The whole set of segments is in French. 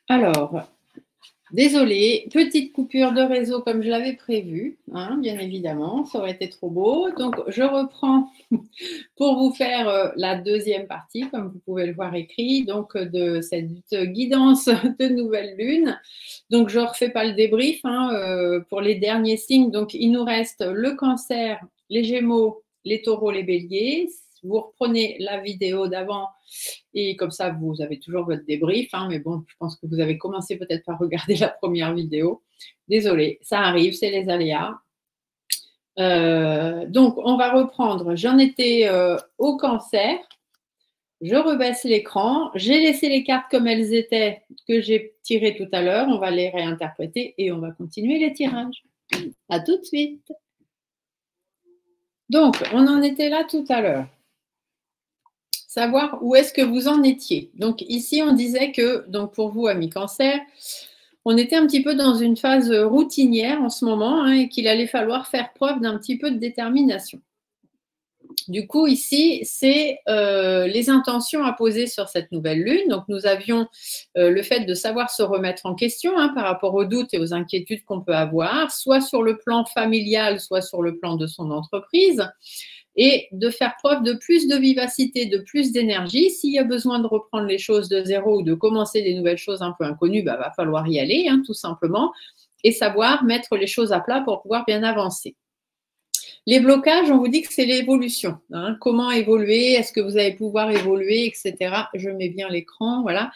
Alors, désolée, petite coupure de réseau comme je l'avais prévu, hein, bien évidemment, ça aurait été trop beau. Donc, je reprends pour vous faire la deuxième partie, comme vous pouvez le voir écrit, donc de cette guidance de nouvelle lune. Donc, je ne refais pas le débrief pour les derniers signes. Donc, il nous reste le cancer, les gémeaux, les taureaux, les béliers. Vous reprenez la vidéo d'avant et comme ça, vous avez toujours votre débrief. Mais bon, je pense que vous avez commencé peut-être par regarder la première vidéo. Désolée, ça arrive, c'est les aléas. Donc, on va reprendre. J'en étais au cancer. Je rebaisse l'écran. J'ai laissé les cartes comme elles étaient, que j'ai tirées tout à l'heure. On va les réinterpréter et on va continuer les tirages. À tout de suite. Donc, on en était là tout à l'heure. Savoir où est-ce que vous en étiez. Donc, ici, on disait que, donc pour vous, amis cancer, on était un petit peu dans une phase routinière en ce moment et qu'il allait falloir faire preuve d'un petit peu de détermination. Du coup, ici, c'est les intentions à poser sur cette nouvelle lune. Donc, nous avions le fait de savoir se remettre en question par rapport aux doutes et aux inquiétudes qu'on peut avoir, soit sur le plan familial, soit sur le plan de son entreprise, et de faire preuve de plus de vivacité, de plus d'énergie. S'il y a besoin de reprendre les choses de zéro ou de commencer des nouvelles choses un peu inconnues, va falloir y aller, tout simplement, et savoir mettre les choses à plat pour pouvoir bien avancer. Les blocages, on vous dit que c'est l'évolution. Comment évoluer? Est-ce que vous allez pouvoir évoluer, etc. Je mets bien l'écran, voilà.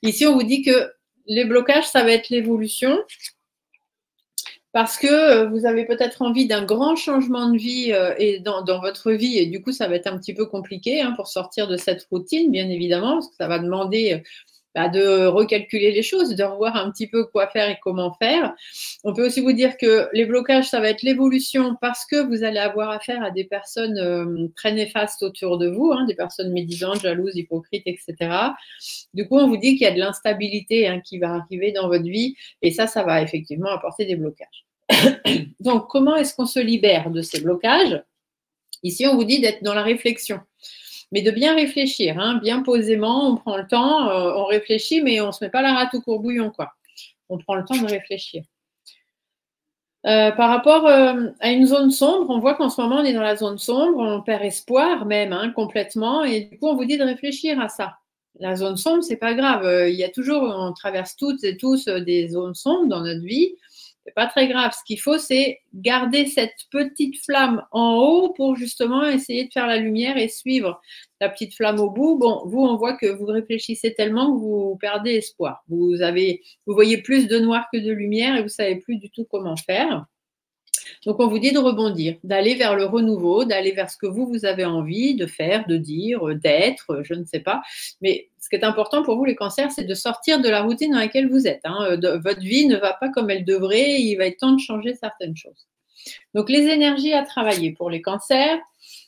Ici, on vous dit que les blocages, ça va être l'évolution parce que vous avez peut-être envie d'un grand changement de vie et dans votre vie et du coup, ça va être un petit peu compliqué pour sortir de cette routine, bien évidemment, parce que ça va demander de recalculer les choses, de revoir un petit peu quoi faire et comment faire. On peut aussi vous dire que les blocages, ça va être l'évolution parce que vous allez avoir affaire à des personnes très néfastes autour de vous, des personnes médisantes, jalouses, hypocrites, etc. Du coup, on vous dit qu'il y a de l'instabilité qui va arriver dans votre vie et ça va effectivement apporter des blocages. Donc, comment est-ce qu'on se libère de ces blocages? Ici, on vous dit d'être dans la réflexion. Mais de bien réfléchir, bien posément, on prend le temps, on réfléchit, mais on ne se met pas la rate au courbouillon, quoi. On prend le temps de réfléchir. Par rapport à une zone sombre, on voit qu'en ce moment, on est dans la zone sombre, on perd espoir même, complètement, et du coup, on vous dit de réfléchir à ça. La zone sombre, c'est pas grave. Il y a toujours, on traverse toutes et tous des zones sombres dans notre vie. C'est pas très grave. Ce qu'il faut, c'est garder cette petite flamme en haut pour justement essayer de faire la lumière et suivre la petite flamme au bout. Bon, vous, on voit que vous réfléchissez tellement que vous perdez espoir. Vous voyez plus de noir que de lumière et vous savez plus du tout comment faire. Donc, on vous dit de rebondir, d'aller vers le renouveau, d'aller vers ce que vous avez envie de faire, de dire, d'être, je ne sais pas. Mais ce qui est important pour vous, les cancers, c'est de sortir de la routine dans laquelle vous êtes. Votre vie ne va pas comme elle devrait, il va être temps de changer certaines choses. Donc, les énergies à travailler pour les cancers,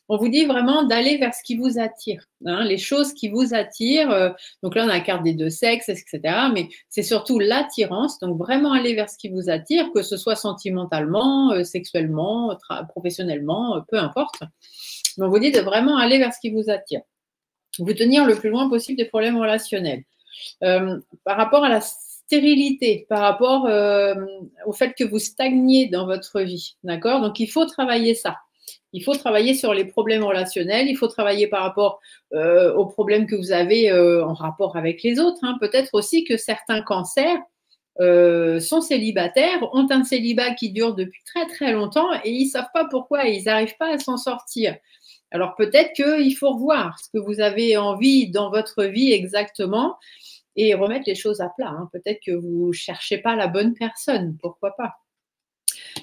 on vous dit vraiment d'aller vers ce qui vous attire, les choses qui vous attirent. Donc là, on a la carte des deux sexes, etc. Mais c'est surtout l'attirance. Donc vraiment aller vers ce qui vous attire, que ce soit sentimentalement, sexuellement, professionnellement, peu importe. Mais on vous dit de vraiment aller vers ce qui vous attire. Vous tenir le plus loin possible des problèmes relationnels. Par rapport à la stérilité, par rapport au fait que vous stagniez dans votre vie. D'accord? Donc, il faut travailler ça. Il faut travailler sur les problèmes relationnels, il faut travailler par rapport aux problèmes que vous avez en rapport avec les autres. Hein. Peut-être aussi que certains cancers sont célibataires, ont un célibat qui dure depuis très très longtemps et ils ne savent pas pourquoi, ils n'arrivent pas à s'en sortir. Alors peut-être qu'il faut revoir ce que vous avez envie dans votre vie exactement et remettre les choses à plat. Hein. Peut-être que vous ne cherchez pas la bonne personne, pourquoi pas.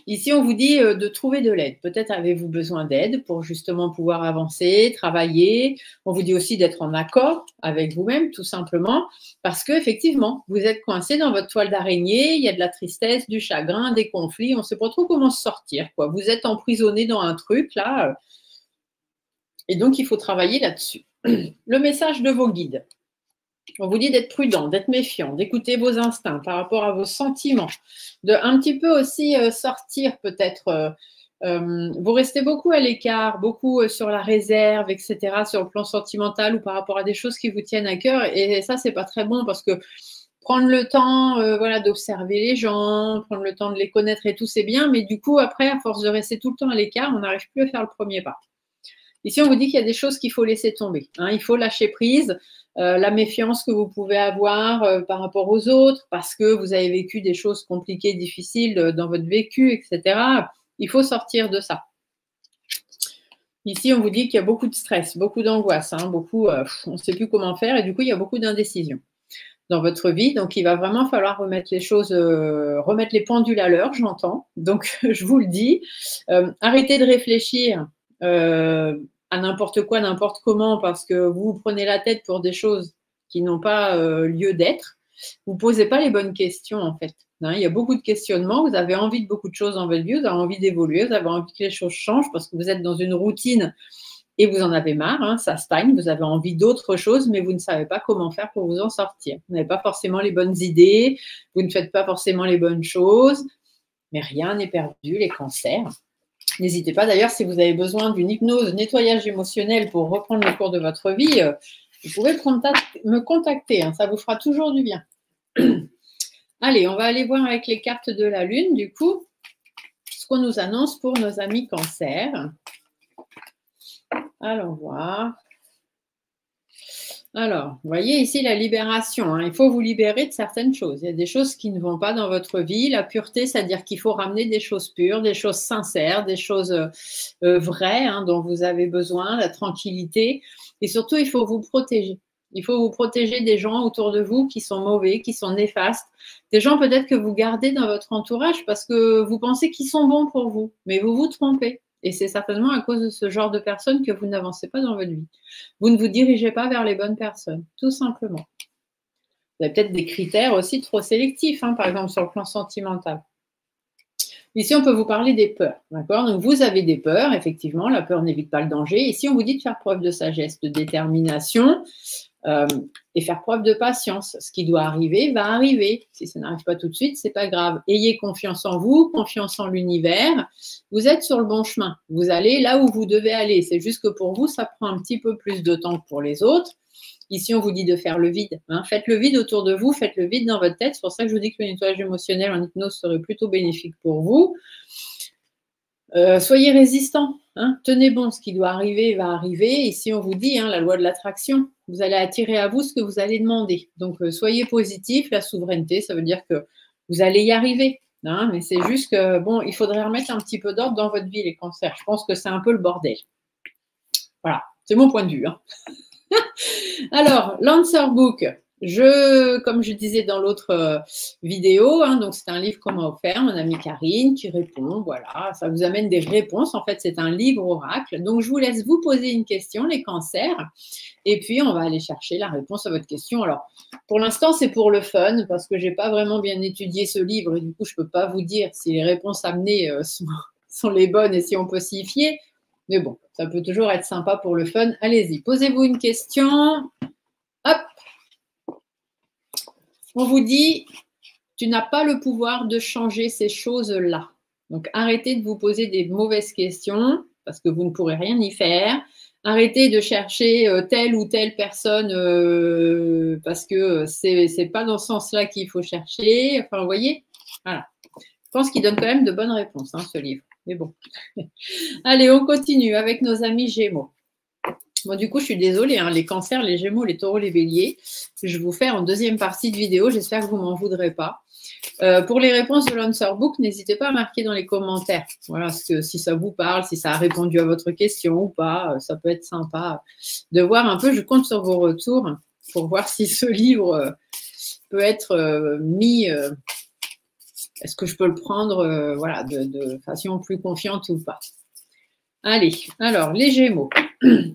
Ici, on vous dit de trouver de l'aide. Peut-être avez-vous besoin d'aide pour justement pouvoir avancer, travailler. On vous dit aussi d'être en accord avec vous-même, tout simplement, parce qu'effectivement, vous êtes coincé dans votre toile d'araignée, il y a de la tristesse, du chagrin, des conflits, on ne sait pas trop comment sortir, quoi. Vous êtes emprisonné dans un truc, là, et donc il faut travailler là-dessus. Le message de vos guides. On vous dit d'être prudent, d'être méfiant, d'écouter vos instincts par rapport à vos sentiments, de un petit peu aussi sortir peut-être. Vous restez beaucoup à l'écart, beaucoup sur la réserve, etc., sur le plan sentimental ou par rapport à des choses qui vous tiennent à cœur. Et ça, c'est pas très bon parce que prendre le temps voilà, d'observer les gens, prendre le temps de les connaître et tout, c'est bien. Mais du coup, après, à force de rester tout le temps à l'écart, on n'arrive plus à faire le premier pas. Ici, on vous dit qu'il y a des choses qu'il faut laisser tomber. Hein. Il faut lâcher prise. La méfiance que vous pouvez avoir par rapport aux autres, parce que vous avez vécu des choses compliquées, difficiles dans votre vécu, etc. Il faut sortir de ça. Ici, on vous dit qu'il y a beaucoup de stress, beaucoup d'angoisse, hein, beaucoup, on ne sait plus comment faire, et du coup, il y a beaucoup d'indécision dans votre vie. Donc, il va vraiment falloir remettre les choses, remettre les pendules à l'heure, j'entends. Donc, je vous le dis, arrêtez de réfléchir à n'importe quoi, n'importe comment, parce que vous prenez la tête pour des choses qui n'ont pas lieu d'être. Vous ne posez pas les bonnes questions, en fait. Hein, il y a beaucoup de questionnements, vous avez envie de beaucoup de choses dans votre vie, vous avez envie d'évoluer, vous avez envie que les choses changent parce que vous êtes dans une routine et vous en avez marre, hein, ça stagne, vous avez envie d'autre chose, mais vous ne savez pas comment faire pour vous en sortir. Vous n'avez pas forcément les bonnes idées, vous ne faites pas forcément les bonnes choses, mais rien n'est perdu, les cancers. N'hésitez pas d'ailleurs, si vous avez besoin d'une hypnose, nettoyage émotionnel pour reprendre le cours de votre vie, vous pouvez me contacter, hein, ça vous fera toujours du bien. Allez, on va aller voir avec les cartes de la Lune, du coup, ce qu'on nous annonce pour nos amis Cancer. Allons voir. Alors, vous voyez ici la libération. Hein. Il faut vous libérer de certaines choses. Il y a des choses qui ne vont pas dans votre vie. La pureté, c'est-à-dire qu'il faut ramener des choses pures, des choses sincères, des choses vraies hein, dont vous avez besoin, la tranquillité. Et surtout, il faut vous protéger. Il faut vous protéger des gens autour de vous qui sont mauvais, qui sont néfastes. Des gens peut-être que vous gardez dans votre entourage parce que vous pensez qu'ils sont bons pour vous, mais vous vous trompez. Et c'est certainement à cause de ce genre de personnes que vous n'avancez pas dans votre vie. Vous ne vous dirigez pas vers les bonnes personnes, tout simplement. Vous avez peut-être des critères aussi trop sélectifs, hein, par exemple sur le plan sentimental. Ici, on peut vous parler des peurs, d'accord? Donc, vous avez des peurs, effectivement, la peur n'évite pas le danger. Ici, on vous dit de faire preuve de sagesse, de détermination et faire preuve de patience. Ce qui doit arriver va arriver. Si ça n'arrive pas tout de suite, c'est pas grave. Ayez confiance en vous, confiance en l'univers. Vous êtes sur le bon chemin. Vous allez là où vous devez aller. C'est juste que pour vous, ça prend un petit peu plus de temps que pour les autres. Ici, on vous dit de faire le vide. Hein. Faites le vide autour de vous, faites le vide dans votre tête. C'est pour ça que je vous dis que le nettoyage émotionnel en hypnose serait plutôt bénéfique pour vous. Soyez résistant. Hein. Tenez bon, ce qui doit arriver va arriver. Ici, on vous dit, hein, la loi de l'attraction, vous allez attirer à vous ce que vous allez demander. Donc, soyez positif. La souveraineté, ça veut dire que vous allez y arriver. Hein, mais c'est juste que, bon, il faudrait remettre un petit peu d'ordre dans votre vie, les cancers. Je pense que c'est un peu le bordel. Voilà, c'est mon point de vue. Hein. Alors, l'Answer Book, comme je disais dans l'autre vidéo, hein, donc c'est un livre qu'on m'a offert, mon amie Karine, qui répond, voilà, ça vous amène des réponses. En fait, c'est un livre oracle. Donc, je vous laisse vous poser une question, les cancers, et puis on va aller chercher la réponse à votre question. Alors, pour l'instant, c'est pour le fun, parce que je n'ai pas vraiment bien étudié ce livre, et du coup, je ne peux pas vous dire si les réponses amenées sont les bonnes et si on peut s'y fier. Mais bon, ça peut toujours être sympa pour le fun. Allez-y, posez-vous une question. Hop. On vous dit, tu n'as pas le pouvoir de changer ces choses-là. Donc, arrêtez de vous poser des mauvaises questions parce que vous ne pourrez rien y faire. Arrêtez de chercher telle ou telle personne parce que c'est pas dans ce sens-là qu'il faut chercher. Enfin, vous voyez, voilà. Je pense qu'il donne quand même de bonnes réponses, hein, ce livre. Mais bon. Allez, on continue avec nos amis Gémeaux. Bon, du coup, je suis désolée, hein, les cancers, les Gémeaux, les taureaux, les béliers, je vous fais en deuxième partie de vidéo. J'espère que vous ne m'en voudrez pas. Pour les réponses de l'Answer Book, n'hésitez pas à marquer dans les commentaires. Voilà, si ça vous parle, si ça a répondu à votre question ou pas, ça peut être sympa de voir un peu. Je compte sur vos retours pour voir si ce livre peut être mis. Est-ce que je peux le prendre voilà, de façon plus confiante ou pas? Allez, alors, les Gémeaux.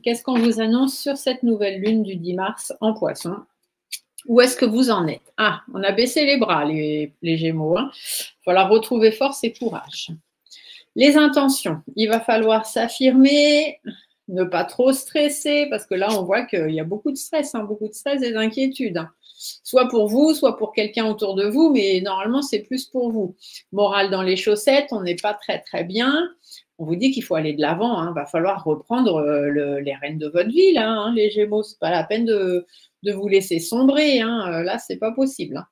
Qu'est-ce qu'on vous annonce sur cette nouvelle lune du 10 mars en Poisson? Où est-ce que vous en êtes? Ah, on a baissé les bras, les Gémeaux. Hein. Il va falloir retrouver force et courage. Les intentions, il va falloir s'affirmer, ne pas trop stresser, parce que là, on voit qu'il y a beaucoup de stress et d'inquiétude. Hein. Soit pour vous, soit pour quelqu'un autour de vous, mais normalement, c'est plus pour vous. Morale dans les chaussettes, on n'est pas très, très bien. On vous dit qu'il faut aller de l'avant. Il va falloir reprendre les rênes de votre vie, là, hein, les Gémeaux. Ce n'est pas la peine de vous laisser sombrer. Hein. Là, ce n'est pas possible. Hein.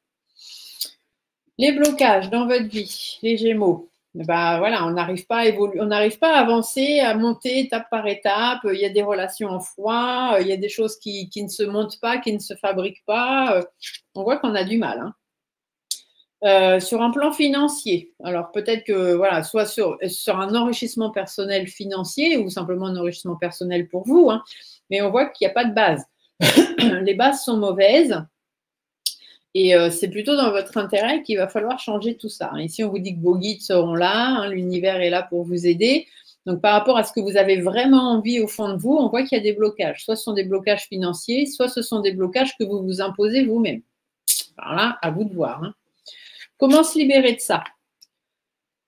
Les blocages dans votre vie, les Gémeaux. Ben, voilà, on n'arrive pas à évoluer, on n'arrive pas à avancer, à monter étape par étape. Il y a des relations en froid, il y a des choses qui ne se montent pas, qui ne se fabriquent pas. On voit qu'on a du mal. Hein. Sur un plan financier, alors peut-être que voilà, soit sur un enrichissement personnel financier ou simplement un enrichissement personnel pour vous, hein, mais on voit qu'il n'y a pas de base. Les bases sont mauvaises et c'est plutôt dans votre intérêt qu'il va falloir changer tout ça. Ici, on vous dit que vos guides seront là, hein, l'univers est là pour vous aider. Donc, par rapport à ce que vous avez vraiment envie au fond de vous, on voit qu'il y a des blocages. Soit ce sont des blocages financiers, soit ce sont des blocages que vous vous imposez vous-même. Alors là, à vous de voir. Hein. Comment se libérer de ça?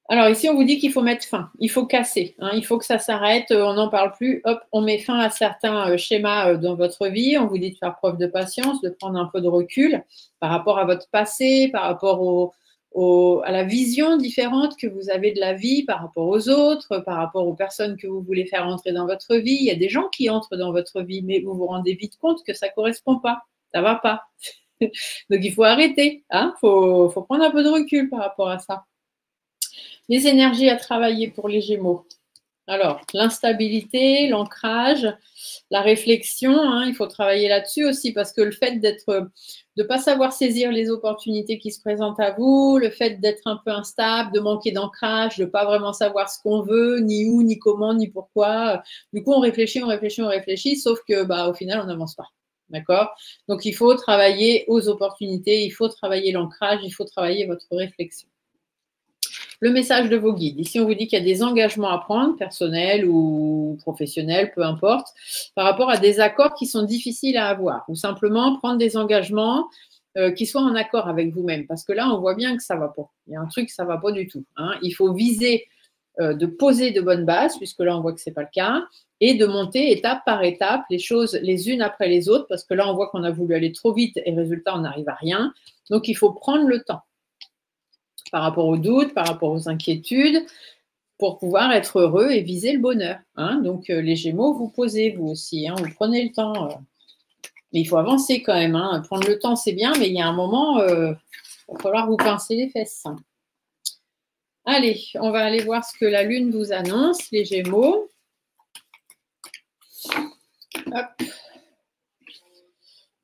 Alors ici, on vous dit qu'il faut mettre fin, il faut casser, hein, il faut que ça s'arrête, on n'en parle plus, hop, on met fin à certains schémas dans votre vie, on vous dit de faire preuve de patience, de prendre un peu de recul par rapport à votre passé, par rapport à la vision différente que vous avez de la vie, par rapport aux autres, par rapport aux personnes que vous voulez faire entrer dans votre vie. Il y a des gens qui entrent dans votre vie, mais vous vous rendez vite compte que ça ne correspond pas, ça ne va pas. Donc, il faut arrêter, hein, faut prendre un peu de recul par rapport à ça. Les énergies à travailler pour les Gémeaux. Alors, l'instabilité, l'ancrage, la réflexion, hein, il faut travailler là-dessus aussi parce que le fait de ne pas savoir saisir les opportunités qui se présentent à vous, le fait d'être un peu instable, de manquer d'ancrage, de ne pas vraiment savoir ce qu'on veut, ni où, ni comment, ni pourquoi. Du coup, on réfléchit, sauf que au final, on n'avance pas. D'accord? Donc, il faut travailler aux opportunités, il faut travailler l'ancrage, il faut travailler votre réflexion. Le message de vos guides. Ici, on vous dit qu'il y a des engagements à prendre, personnels ou professionnels, peu importe, par rapport à des accords qui sont difficiles à avoir ou simplement prendre des engagements qui soient en accord avec vous-même. Parce que là, on voit bien que ça ne va pas. Il y a un truc, ça ne va pas du tout. Hein. Il faut viser de poser de bonnes bases, puisque là, on voit que ce n'est pas le cas, et de monter étape par étape les choses les unes après les autres, parce que là, on voit qu'on a voulu aller trop vite et résultat, on n'arrive à rien. Donc, il faut prendre le temps par rapport aux doutes, par rapport aux inquiétudes, pour pouvoir être heureux et viser le bonheur. Hein. Donc, les Gémeaux, vous posez, vous aussi, hein, vous prenez le temps. Mais il faut avancer quand même. Hein. Prendre le temps, c'est bien, mais il y a un moment, il va falloir vous pincer les fesses. Allez, on va aller voir ce que la Lune vous annonce, les Gémeaux. Hop.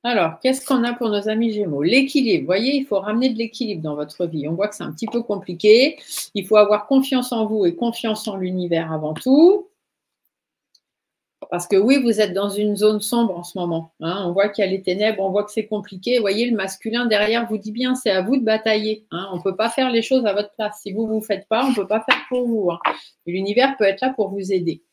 Alors, qu'est-ce qu'on a pour nos amis Gémeaux? L'équilibre. Vous voyez, il faut ramener de l'équilibre dans votre vie. On voit que c'est un petit peu compliqué. Il faut avoir confiance en vous et confiance en l'univers avant tout. Parce que oui, vous êtes dans une zone sombre en ce moment. Hein. On voit qu'il y a les ténèbres, on voit que c'est compliqué. Vous voyez, le masculin derrière vous dit bien, c'est à vous de batailler. Hein. On ne peut pas faire les choses à votre place. Si vous ne vous faites pas, on ne peut pas faire pour vous. Hein. L'univers peut être là pour vous aider.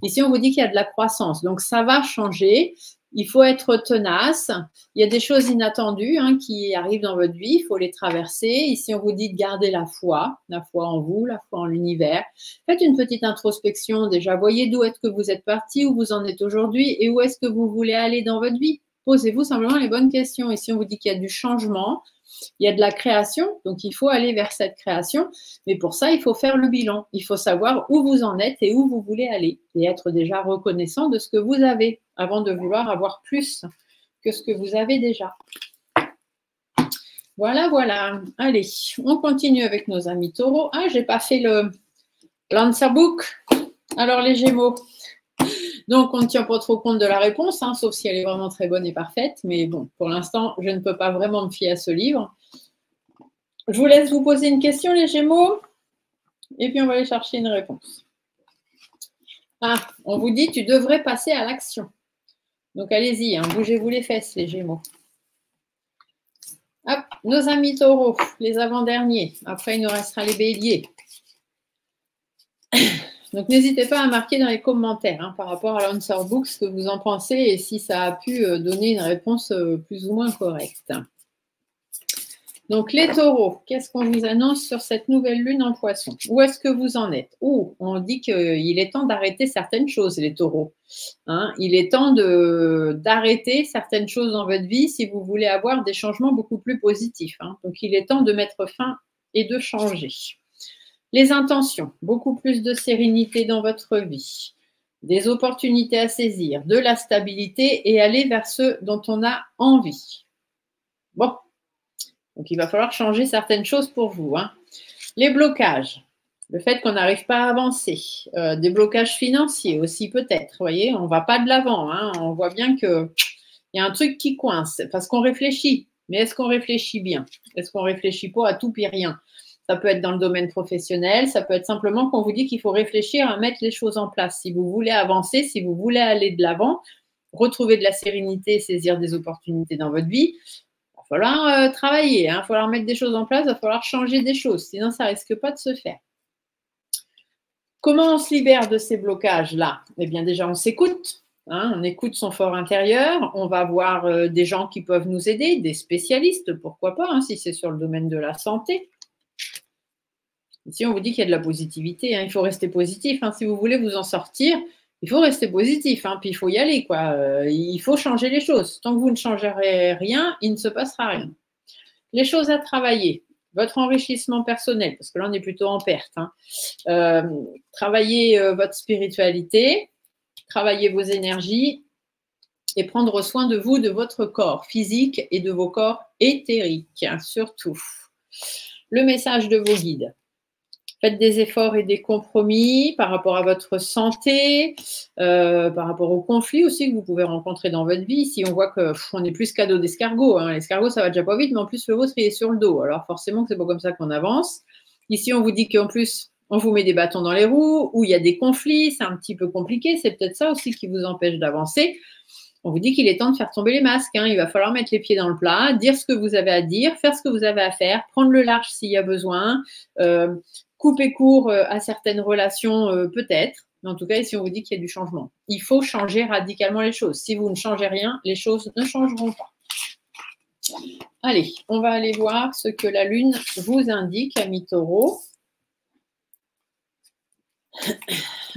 Ici, on vous dit qu'il y a de la croissance. Donc, ça va changer. Il faut être tenace. Il y a des choses inattendues qui arrivent dans votre vie. Il faut les traverser. Ici, on vous dit de garder la foi en vous, la foi en l'univers. Faites une petite introspection déjà. Voyez d'où est-ce que vous êtes parti, où vous en êtes aujourd'hui et où est-ce que vous voulez aller dans votre vie. Posez-vous simplement les bonnes questions. Ici, on vous dit qu'il y a du changement. Il y a de la création, donc il faut aller vers cette création. Mais pour ça, il faut faire le bilan. Il faut savoir où vous en êtes et où vous voulez aller. Et être déjà reconnaissant de ce que vous avez avant de vouloir avoir plus que ce que vous avez déjà. Voilà, voilà. Allez, on continue avec nos amis taureaux. Ah, j'ai pas fait l'Answer Book. Alors, les Gémeaux. Donc, on ne tient pas trop compte de la réponse, hein, sauf si elle est vraiment très bonne et parfaite. Mais bon, pour l'instant, je ne peux pas vraiment me fier à ce livre. Je vous laisse vous poser une question, les Gémeaux. Et puis, on va aller chercher une réponse. Ah, on vous dit, tu devrais passer à l'action. Donc, allez-y, hein, bougez-vous les fesses, les Gémeaux. Hop, nos amis taureaux, les avant-derniers. Après, il nous restera les béliers. Donc, n'hésitez pas à marquer dans les commentaires hein, par rapport à l'Answer Book ce que vous en pensez et si ça a pu donner une réponse plus ou moins correcte. Donc, les taureaux, qu'est-ce qu'on vous annonce sur cette nouvelle lune en poisson? Où est-ce que vous en êtes? On dit qu'il est temps d'arrêter certaines choses, les taureaux. Hein, il est temps d'arrêter certaines choses dans votre vie si vous voulez avoir des changements beaucoup plus positifs. Hein. Donc, il est temps de mettre fin et de changer. Les intentions, beaucoup plus de sérénité dans votre vie, des opportunités à saisir, de la stabilité et aller vers ce dont on a envie. Bon, donc il va falloir changer certaines choses pour vous. Hein. Les blocages, le fait qu'on n'arrive pas à avancer, des blocages financiers aussi peut-être, vous voyez, on ne va pas de l'avant, hein. On voit bien qu'il y a un truc qui coince parce qu'on réfléchit, mais est-ce qu'on réfléchit bien? Est-ce qu'on ne réfléchit pas à tout puis rien? Ça peut être dans le domaine professionnel, ça peut être simplement qu'on vous dit qu'il faut réfléchir à mettre les choses en place. Si vous voulez avancer, si vous voulez aller de l'avant, retrouver de la sérénité, saisir des opportunités dans votre vie, il va falloir travailler, hein, il va falloir mettre des choses en place, il va falloir changer des choses, sinon ça ne risque pas de se faire. Comment on se libère de ces blocages-là? Eh bien déjà, on s'écoute. Hein, on écoute son fort intérieur, on va voir des gens qui peuvent nous aider, des spécialistes, pourquoi pas, hein, si c'est sur le domaine de la santé. Ici, on vous dit qu'il y a de la positivité, hein, il faut rester positif. Hein, si vous voulez vous en sortir, il faut rester positif, hein, puis il faut y aller, quoi. Il faut changer les choses. Tant que vous ne changerez rien, il ne se passera rien. Les choses à travailler, votre enrichissement personnel, parce que là, on est plutôt en perte. Hein. Travaillez votre spiritualité, travaillez vos énergies et prendre soin de vous, de votre corps physique et de vos corps éthériques, hein, surtout. Le message de vos guides. Faites des efforts et des compromis par rapport à votre santé, par rapport aux conflits aussi que vous pouvez rencontrer dans votre vie. Si on voit qu'on est plus cadeau d'escargot, hein. L'escargot, ça va déjà pas vite, mais en plus, le vôtre, il est sur le dos. Alors forcément que c'est pas comme ça qu'on avance. Ici, on vous dit qu'en plus, on vous met des bâtons dans les roues, où il y a des conflits, c'est un petit peu compliqué. C'est peut-être ça aussi qui vous empêche d'avancer. On vous dit qu'il est temps de faire tomber les masques. Hein. Il va falloir mettre les pieds dans le plat, dire ce que vous avez à dire, faire ce que vous avez à faire, prendre le large s'il y a besoin, couper court à certaines relations peut-être. Mais en tout cas, ici, on vous dit qu'il y a du changement. Il faut changer radicalement les choses. Si vous ne changez rien, les choses ne changeront pas. Allez, on va aller voir ce que la Lune vous indique, amis taureaux.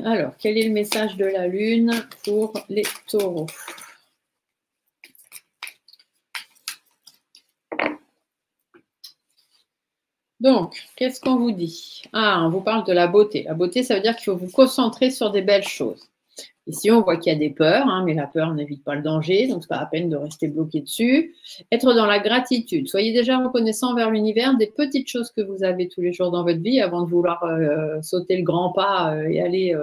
Alors, quel est le message de la Lune pour les taureaux ? Donc, qu'est-ce qu'on vous dit? Ah, on vous parle de la beauté. La beauté, ça veut dire qu'il faut vous concentrer sur des belles choses. Ici, on voit qu'il y a des peurs, hein, mais la peur n'évite pas le danger, donc ce n'est pas la peine de rester bloqué dessus. Être dans la gratitude. Soyez déjà reconnaissant envers l'univers des petites choses que vous avez tous les jours dans votre vie avant de vouloir sauter le grand pas et aller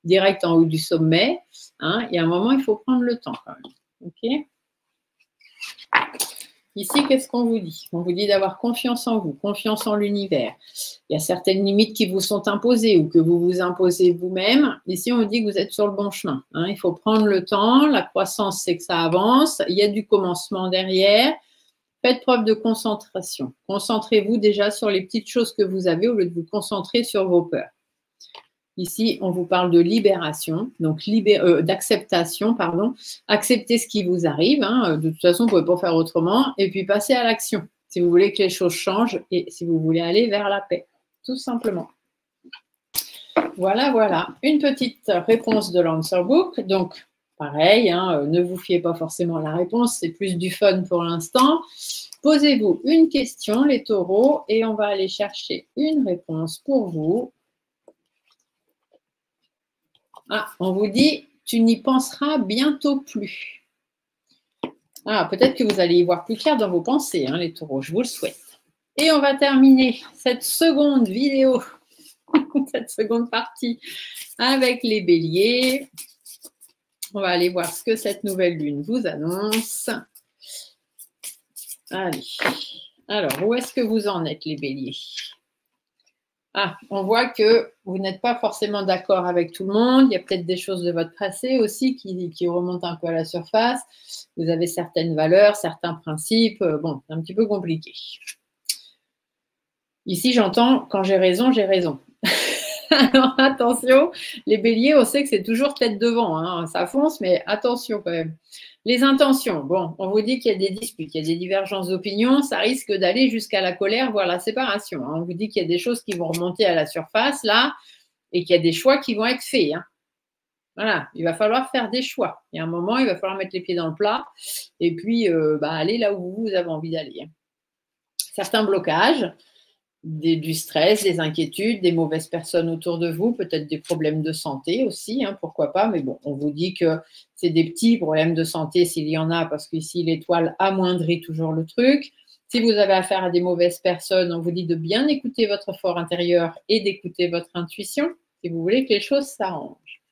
direct en haut du sommet. Hein. Il y a un moment, il faut prendre le temps quand même. OK ? Ici, qu'est-ce qu'on vous dit? On vous dit d'avoir confiance en vous, confiance en l'univers. Il y a certaines limites qui vous sont imposées ou que vous vous imposez vous-même. Ici, on vous dit que vous êtes sur le bon chemin. Hein. Il faut prendre le temps. La croissance, c'est que ça avance. Il y a du commencement derrière. Faites preuve de concentration. Concentrez-vous déjà sur les petites choses que vous avez au lieu de vous concentrer sur vos peurs. Ici, on vous parle de libération, donc d'acceptation, pardon. Acceptez ce qui vous arrive. Hein. De toute façon, vous ne pouvez pas faire autrement. Et puis, passez à l'action si vous voulez que les choses changent et si vous voulez aller vers la paix, tout simplement. Voilà, voilà. Une petite réponse de l'Answer Book. Donc, pareil, hein, ne vous fiez pas forcément à la réponse. C'est plus du fun pour l'instant. posez-vous une question, les taureaux, et on va aller chercher une réponse pour vous. Ah, on vous dit, tu n'y penseras bientôt plus. Ah, peut-être que vous allez y voir plus clair dans vos pensées, hein, les taureaux, je vous le souhaite. Et on va terminer cette seconde vidéo, cette seconde partie avec les béliers. On va aller voir ce que cette nouvelle lune vous annonce. Allez, alors, où est-ce que vous en êtes, les béliers? Ah, on voit que vous n'êtes pas forcément d'accord avec tout le monde. Il y a peut-être des choses de votre passé aussi qui remontent un peu à la surface. Vous avez certaines valeurs, certains principes. Bon, c'est un petit peu compliqué. Ici, j'entends, quand j'ai raison, j'ai raison. Alors, attention, les béliers, on sait que c'est toujours tête devant. Hein. Ça fonce, mais attention quand même. Les intentions, bon, on vous dit qu'il y a des disputes, il y a des divergences d'opinion, ça risque d'aller jusqu'à la colère, voire la séparation. Hein. On vous dit qu'il y a des choses qui vont remonter à la surface, là, et qu'il y a des choix qui vont être faits. Hein. Voilà, il va falloir faire des choix. Il y a un moment, il va falloir mettre les pieds dans le plat, et puis aller là où vous avez envie d'aller. Hein. Certains blocages, du stress, des inquiétudes, des mauvaises personnes autour de vous, peut-être des problèmes de santé aussi, hein, pourquoi pas, mais bon, on vous dit que c'est des petits problèmes de santé s'il y en a, parce qu'ici l'étoile amoindrit toujours le truc. Si vous avez affaire à des mauvaises personnes, on vous dit de bien écouter votre fort intérieur et d'écouter votre intuition, si vous voulez que les choses s'arrangent.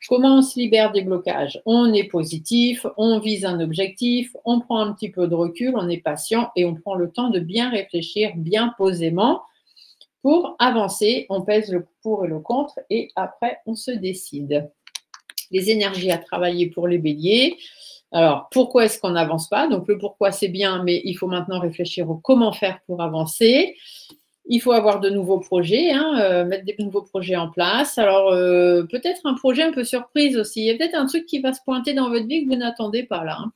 Comment on se libère des blocages? On est positif, on vise un objectif, on prend un petit peu de recul, on est patient et on prend le temps de bien réfléchir, bien posément pour avancer. On pèse le pour et le contre et après on se décide. Les énergies à travailler pour les béliers. Alors, pourquoi est-ce qu'on n'avance pas? Donc, le pourquoi, c'est bien, mais il faut maintenant réfléchir au comment faire pour avancer. Il faut avoir de nouveaux projets, hein, mettre des nouveaux projets en place. Alors, peut-être un projet un peu surprise aussi. Il y a peut-être un truc qui va se pointer dans votre vie que vous n'attendez pas là. Hein.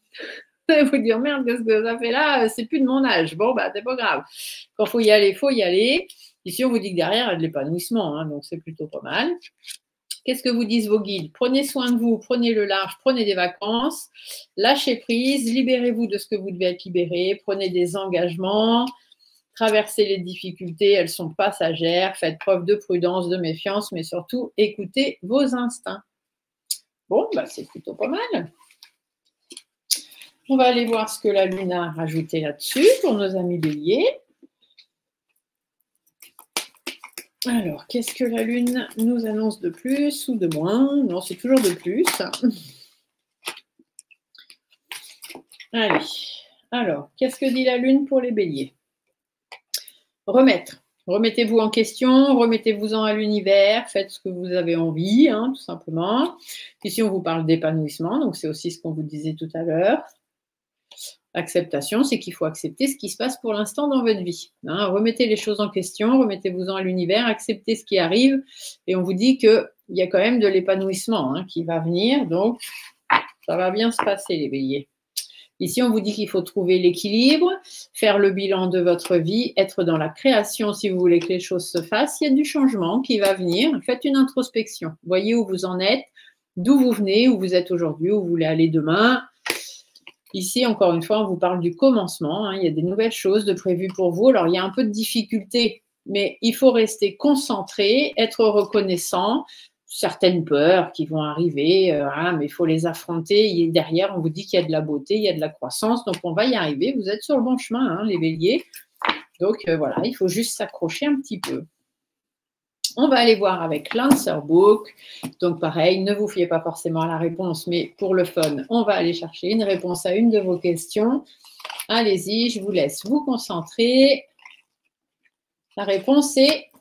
Vous allez vous dire, merde, qu'est-ce que ça fait là? C'est plus de mon âge. Bon, bah, c'est pas grave. Quand il faut y aller, il faut y aller. Ici, on vous dit que derrière, il y a de l'épanouissement, hein, donc c'est plutôt pas mal. Qu'est-ce que vous disent vos guides? Prenez soin de vous, prenez le large, prenez des vacances, lâchez prise, libérez-vous de ce que vous devez être libéré, prenez des engagements. Traversez les difficultés, elles sont passagères. Faites preuve de prudence, de méfiance, mais surtout, écoutez vos instincts. Bon, bah, c'est plutôt pas mal. On va aller voir ce que la Lune a rajouté là-dessus pour nos amis béliers. Alors, qu'est-ce que la Lune nous annonce de plus ou de moins? Non, c'est toujours de plus. Allez, alors, qu'est-ce que dit la Lune pour les béliers? Remettre. Remettez-vous en question, remettez-vous-en à l'univers, faites ce que vous avez envie, hein, tout simplement. Ici, on vous parle d'épanouissement, donc c'est aussi ce qu'on vous disait tout à l'heure. Acceptation, c'est qu'il faut accepter ce qui se passe pour l'instant dans votre vie. Hein. Remettez les choses en question, remettez-vous-en à l'univers, acceptez ce qui arrive, et on vous dit qu'il y a quand même de l'épanouissement hein, qui va venir, donc ça va bien se passer, les béliers. Ici, on vous dit qu'il faut trouver l'équilibre, faire le bilan de votre vie, être dans la création si vous voulez que les choses se fassent. Il y a du changement qui va venir. Faites une introspection. Voyez où vous en êtes, d'où vous venez, où vous êtes aujourd'hui, où vous voulez aller demain. Ici, encore une fois, on vous parle du commencement. Hein. Il y a des nouvelles choses de prévues pour vous. Alors, il y a un peu de difficulté, mais il faut rester concentré, être reconnaissant. Certaines peurs qui vont arriver, mais il faut les affronter. Et derrière, on vous dit qu'il y a de la beauté, il y a de la croissance, donc on va y arriver. Vous êtes sur le bon chemin, hein, les béliers. Donc voilà, il faut juste s'accrocher un petit peu. On va aller voir avec l'Answer Book. Donc pareil, ne vous fiez pas forcément à la réponse, mais pour le fun, on va aller chercher une réponse à une de vos questions. Allez-y, je vous laisse vous concentrer. La réponse est...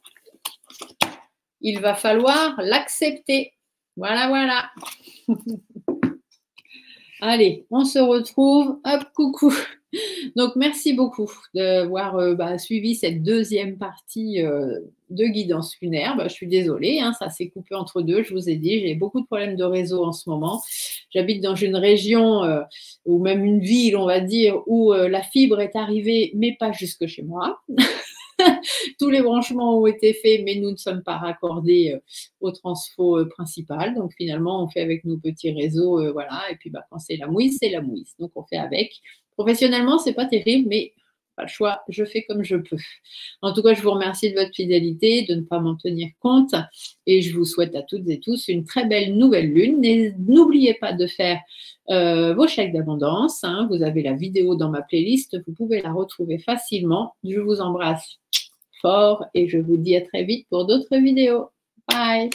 Il va falloir l'accepter. Voilà, voilà. Allez, on se retrouve. Hop, coucou. Donc, merci beaucoup d'avoir suivi cette deuxième partie de guidance lunaire. Je suis désolée, hein, ça s'est coupé entre deux. Je vous ai dit, j'ai beaucoup de problèmes de réseau en ce moment. J'habite dans une région ou même une ville, on va dire, où la fibre est arrivée, mais pas jusque chez moi. Tous les branchements ont été faits, mais nous ne sommes pas raccordés au transfo principal. Donc, finalement, on fait avec nos petits réseaux, voilà. Et puis, quand c'est la mouise, c'est la mouise. Donc, on fait avec. Professionnellement, c'est pas terrible, mais Pas le choix, je fais comme je peux. En tout cas, je vous remercie de votre fidélité, de ne pas m'en tenir compte et je vous souhaite à toutes et tous une très belle nouvelle lune. N'oubliez pas de faire vos chèques d'abondance. Hein. Vous avez la vidéo dans ma playlist, vous pouvez la retrouver facilement. Je vous embrasse fort et je vous dis à très vite pour d'autres vidéos. Bye!